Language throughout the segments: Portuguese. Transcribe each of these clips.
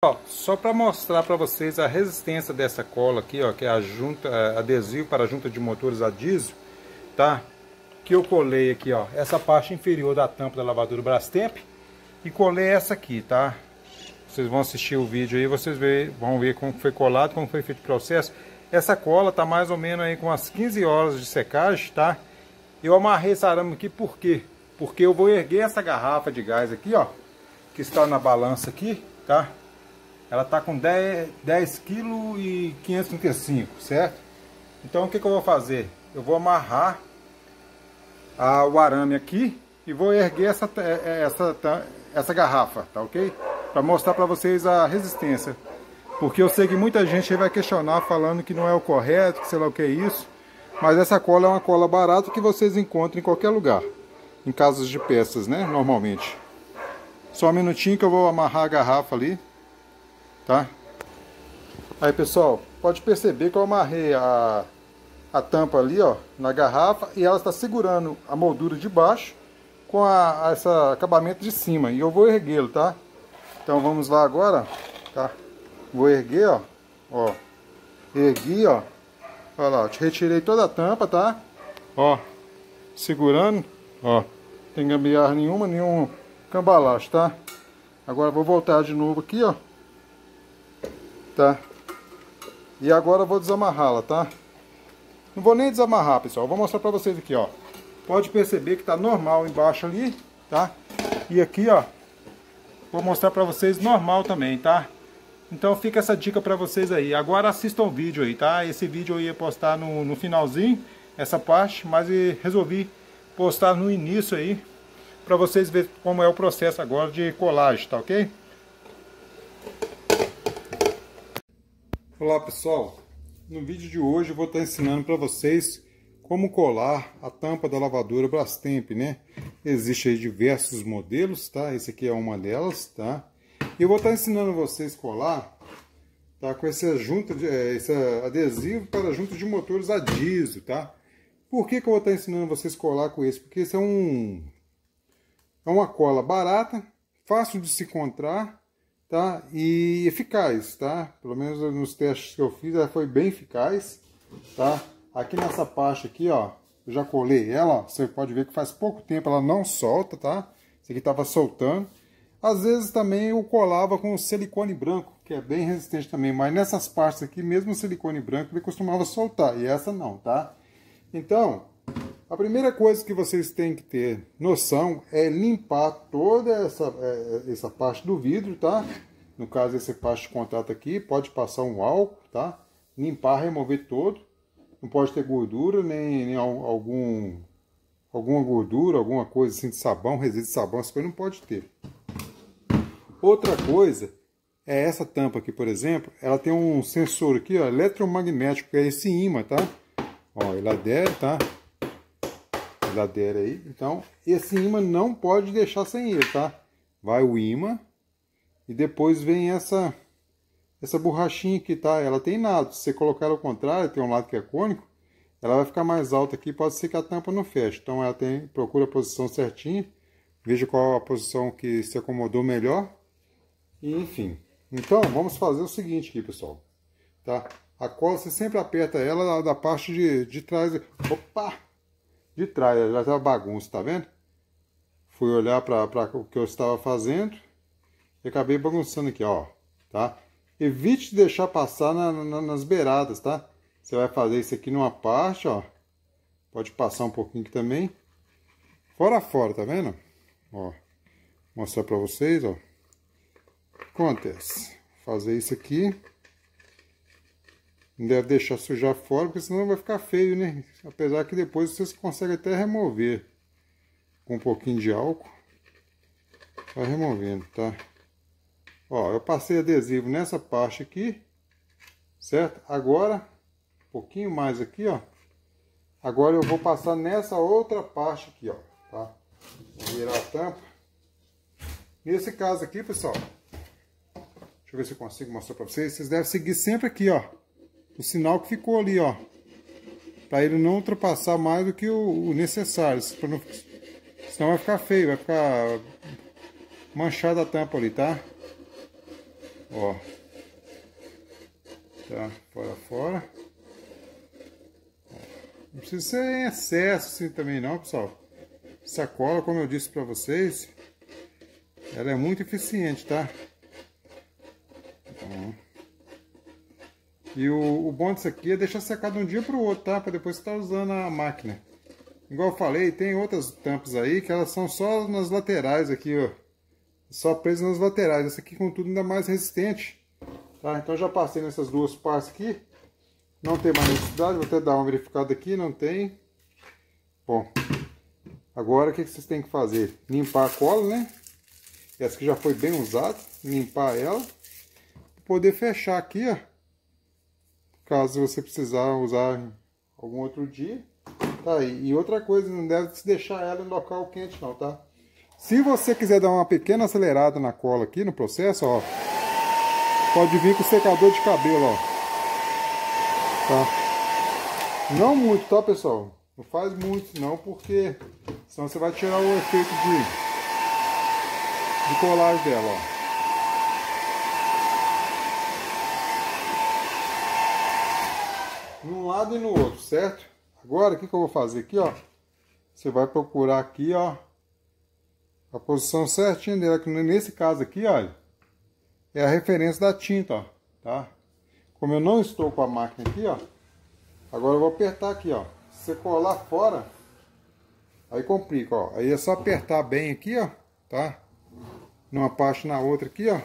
Ó, só para mostrar para vocês a resistência dessa cola aqui, ó, que é a junta, adesivo para a junta de motores a diesel, tá? Que eu colei aqui, ó, essa parte inferior da tampa da lavadora Brastemp e colei essa aqui, tá? Vocês vão assistir o vídeo aí, vocês vão ver como foi colado, como foi feito o processo. Essa cola tá mais ou menos aí com umas 15 horas de secagem, tá? Eu amarrei esse arame aqui por quê? Porque eu vou erguer essa garrafa de gás aqui, ó, que está na balança aqui, tá? Ela tá com 10 kg e 535, certo? Então o que eu vou fazer? Eu vou amarrar o arame aqui e vou erguer essa garrafa, tá ok? Para mostrar para vocês a resistência. Porque eu sei que muita gente vai questionar falando que não é o correto, que sei lá o que é isso. Mas essa cola é uma cola barata que vocês encontram em qualquer lugar. Em casas de peças, né? Normalmente. Só um minutinho que eu vou amarrar a garrafa ali. Tá? Aí pessoal, pode perceber que eu amarrei a tampa ali, ó, na garrafa e ela está segurando a moldura de baixo com esse acabamento de cima e eu vou erguê-lo, tá? Então vamos lá agora, tá? Vou erguer, ó, ergui, ó, olha lá, retirei toda a tampa, tá? Ó, segurando, ó, tem gambiarra nenhum cambalacho, tá? Agora vou voltar de novo aqui, ó. Tá? E agora eu vou desamarrá-la, tá? Não vou nem desamarrar, pessoal. Eu vou mostrar pra vocês aqui, ó. Pode perceber que tá normal embaixo ali, tá? E aqui, ó, vou mostrar pra vocês normal também, tá? Então fica essa dica pra vocês aí. Agora assistam o vídeo aí, tá? Esse vídeo eu ia postar no finalzinho, essa parte, mas eu resolvi postar no início aí, pra vocês verem como é o processo agora de colagem, tá ok? Olá pessoal, no vídeo de hoje eu vou estar ensinando para vocês como colar a tampa da lavadora Brastemp, né? Existem aí diversos modelos, tá? Esse aqui é uma delas, tá? E eu vou estar ensinando vocês a colar, tá? Com esse adesivo para junta de motores a diesel, tá? Por que eu vou estar ensinando vocês a colar com esse? Porque esse é uma cola barata, fácil de se encontrar, tá? E eficaz, tá? Pelo menos nos testes que eu fiz, ela foi bem eficaz, tá? Aqui nessa parte aqui, ó, eu já colei ela, ó, você pode ver que faz pouco tempo ela não solta, tá? Isso aqui tava soltando. Às vezes também eu colava com silicone branco, que é bem resistente também, mas nessas partes aqui, mesmo o silicone branco, ele costumava soltar, e essa não, tá? Então, a primeira coisa que vocês têm que ter noção é limpar toda essa parte do vidro, tá? No caso, essa parte de contato aqui, pode passar um álcool, tá? Limpar, remover todo. Não pode ter gordura, nem alguma gordura, alguma coisa assim de sabão, resíduo de sabão, essa coisa não pode ter. Outra coisa é essa tampa aqui, por exemplo, ela tem um sensor aqui, ó, eletromagnético, que é esse ímã, tá? Ó, ele adere, tá? Aí, então esse ímã não pode deixar sem ele, tá? Vai o ímã e depois vem essa borrachinha aqui, tá? Ela tem nada, se você colocar ela ao contrário, tem um lado que é cônico, ela vai ficar mais alta aqui, pode ser que a tampa não feche. Então ela procura a posição certinha, veja qual a posição que se acomodou melhor e enfim. Então vamos fazer o seguinte aqui, pessoal, tá? A cola você sempre aperta ela da parte de trás. Opa! De trás, já tá bagunça, tá vendo? Fui olhar para o que eu estava fazendo e acabei bagunçando aqui, ó, tá? Evite deixar passar nas beiradas, tá? Você vai fazer isso aqui numa parte, ó. Pode passar um pouquinho aqui também. Fora a fora, tá vendo? Ó, vou mostrar para vocês, ó. O que acontece? Fazer isso aqui. Não deve deixar sujar fora, porque senão vai ficar feio, né? Apesar que depois vocês conseguem até remover com um pouquinho de álcool. Vai removendo, tá? Ó, eu passei adesivo nessa parte aqui, certo? Agora, um pouquinho mais aqui, ó. Agora eu vou passar nessa outra parte aqui, ó, tá? Vou virar a tampa. Nesse caso aqui, pessoal, deixa eu ver se eu consigo mostrar pra vocês. Vocês devem seguir sempre aqui, ó, o sinal que ficou ali, ó, para ele não ultrapassar mais do que o necessário, senão vai ficar feio, vai ficar manchada a tampa ali, tá? Ó. Tá, fora. Não precisa ser em excesso assim também não, pessoal. Essa cola, como eu disse pra vocês, ela é muito eficiente, tá? E o bom disso aqui é deixar secar de um dia pro outro, tá? Pra depois você tá usando a máquina. Igual eu falei, tem outras tampas aí que elas são só nas laterais aqui, ó. Só presas nas laterais. Essa aqui, contudo, ainda mais resistente. Tá? Então já passei nessas duas partes aqui. Não tem mais necessidade, vou até dar uma verificada aqui, não tem. Bom, agora o que vocês têm que fazer? Limpar a cola, né? Essa aqui já foi bem usada, limpar ela. Poder fechar aqui, ó. Caso você precisar usar algum outro dia. Tá aí. E outra coisa, não deve se deixar ela em local quente não, tá? Se você quiser dar uma pequena acelerada na cola aqui no processo, ó. Pode vir com o secador de cabelo, ó. Tá? Não muito, tá, pessoal? Não faz muito não, porque senão você vai tirar o efeito de colagem dela, ó. Num lado e no outro, certo? Agora, o que eu vou fazer aqui, ó? Você vai procurar aqui, ó, a posição certinha dela, que nesse caso aqui, olha, é a referência da tinta, ó, tá? Como eu não estou com a máquina aqui, ó, agora eu vou apertar aqui, ó. Se você colar fora, aí complica, ó. Aí é só apertar bem aqui, ó, tá? Numa parte na outra aqui, ó.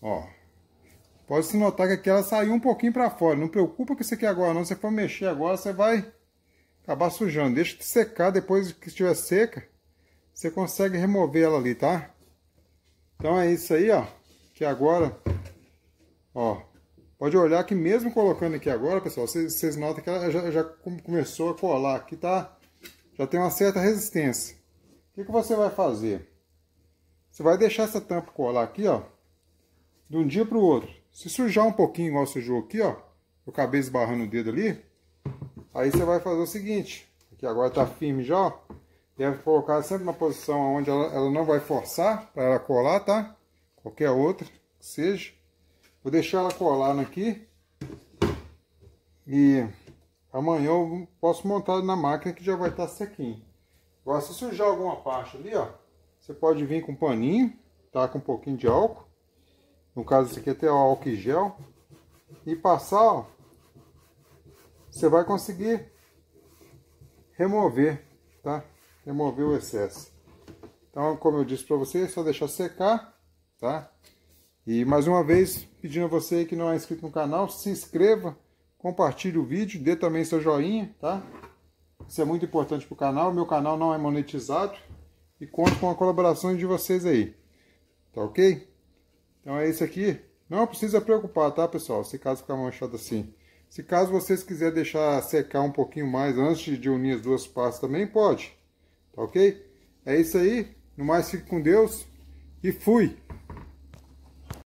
Ó. Pode se notar que aqui ela saiu um pouquinho para fora. Não preocupa com isso aqui agora não. Se você for mexer agora, você vai acabar sujando. Deixa de secar, depois que estiver seca, você consegue remover ela ali, tá? Então é isso aí, ó. Que agora, ó, pode olhar que mesmo colocando aqui agora, pessoal, vocês notam que ela já começou a colar aqui, tá? Já tem uma certa resistência. O que você vai fazer? Você vai deixar essa tampa colar aqui, ó, de um dia para o outro. Se sujar um pouquinho, igual sujou aqui, ó, eu acabei esbarrando o dedo ali, aí você vai fazer o seguinte, aqui agora tá firme já, ó, deve colocar sempre na posição onde ela não vai forçar para ela colar, tá? Qualquer outra que seja. Vou deixar ela colar aqui e amanhã eu posso montar na máquina que já vai estar sequinho. Agora, se sujar alguma parte ali, ó, você pode vir com um paninho, tá? Com um pouquinho de álcool. No caso, esse aqui até o álcool em gel. E passar, ó. Você vai conseguir remover, tá? Remover o excesso. Então, como eu disse pra você, é só deixar secar, tá? E mais uma vez, pedindo a você que não é inscrito no canal, se inscreva, compartilhe o vídeo, dê também seu joinha, tá? Isso é muito importante pro canal. Meu canal não é monetizado. E conto com a colaboração de vocês aí. Tá ok? Então é isso aqui. Não precisa preocupar, tá, pessoal? Se caso ficar manchado assim. Se caso vocês quiserem deixar secar um pouquinho mais antes de unir as duas partes também, pode. Tá ok? É isso aí. No mais, fique com Deus. E fui!